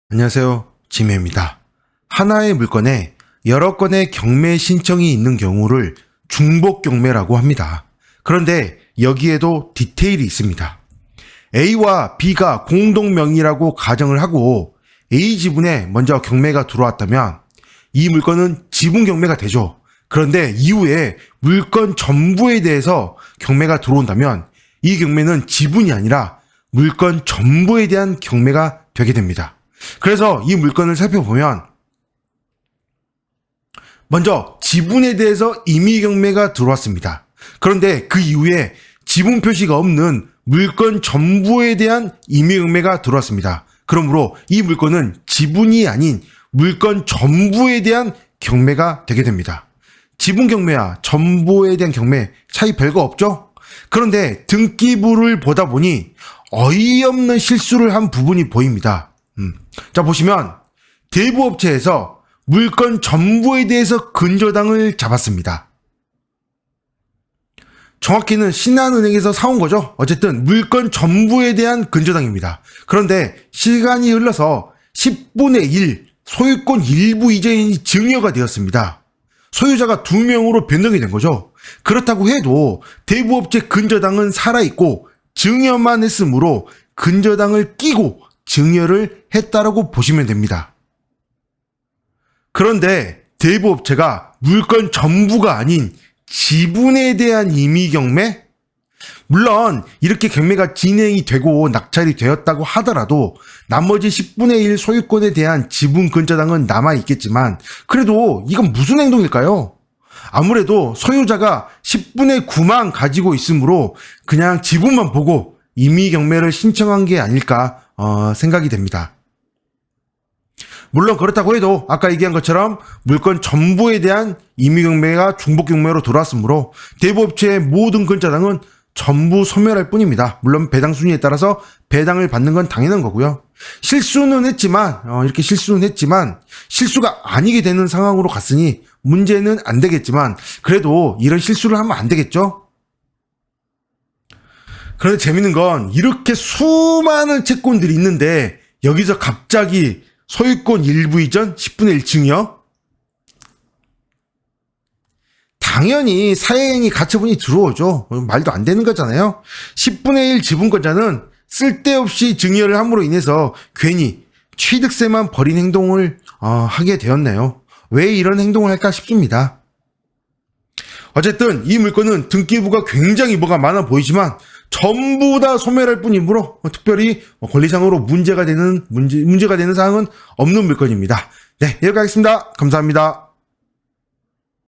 안녕하세요. 지매입니다. 하나의 물건에 여러 건의 경매 신청이 있는 경우를 중복 경매라고 합니다. 그런데 여기에도 디테일이 있습니다. A와 B가 공동 명의라고 가정을 하고 A 지분에 먼저 경매가 들어왔다면 이 물건은 지분 경매가 되죠. 그런데 이후에 물건 전부에 대해서 경매가 들어온다면 이 경매는 지분이 아니라 물건 전부에 대한 경매가 되게 됩니다. 그래서 이 물건을 살펴보면 먼저 지분에 대해서 임의 경매가 들어왔습니다. 그런데 그 이후에 지분 표시가 없는 물건 전부에 대한 임의 경매가 들어왔습니다. 그러므로 이 물건은 지분이 아닌 물건 전부에 대한 경매가 되게 됩니다. 지분 경매와 전부에 대한 경매 차이 별거 없죠? 그런데 등기부를 보다 보니 어이없는 실수를 한 부분이 보입니다. 자, 보시면 대부업체에서 물건 전부에 대해서 근저당을 잡았습니다. 정확히는 신한은행에서 사온 거죠. 어쨌든 물건 전부에 대한 근저당입니다. 그런데 시간이 흘러서 10분의 1 소유권 일부 이전이 증여가 되었습니다. 소유자가 2명으로 변동이 된 거죠. 그렇다고 해도 대부업체 근저당은 살아있고 증여만 했으므로 근저당을 끼고 증여를 했다라고 보시면 됩니다. 그런데 대부업체가 물건 전부가 아닌 지분에 대한 임의 경매? 물론 이렇게 경매가 진행이 되고 낙찰이 되었다고 하더라도 나머지 10분의 1 소유권에 대한 지분 근저당은 남아있겠지만 그래도 이건 무슨 행동일까요? 아무래도 소유자가 10분의 9만 가지고 있으므로 그냥 지분만 보고 임의 경매를 신청한 게 아닐까 생각이 됩니다. 물론 그렇다고 해도 아까 얘기한 것처럼 물건 전부에 대한 임의 경매가 중복 경매로 들어왔으므로 대부업체의 모든 근저당은 전부 소멸할 뿐입니다. 물론 배당 순위에 따라서 배당을 받는 건 당연한 거고요. 실수는 했지만 이렇게 실수는 했지만 실수가 아니게 되는 상황으로 갔으니 문제는 안 되겠지만 그래도 이런 실수를 하면 안 되겠죠? 그런데 재밌는 건 이렇게 수많은 채권들이 있는데 여기서 갑자기 소유권 일부 이전 10분의 1 증여? 당연히 사회행위 가처분이 들어오죠. 말도 안 되는 거잖아요. 10분의 1 지분권자는 쓸데없이 증여를 함으로 인해서 괜히 취득세만 버린 행동을 하게 되었네요. 왜 이런 행동을 할까 싶습니다. 어쨌든 이 물건은 등기부가 굉장히 뭐가 많아 보이지만 전부 다 소멸할 뿐이므로 특별히 권리상으로 문제가 되는 사항은 없는 물건입니다. 네, 여기까지 하겠습니다. 감사합니다.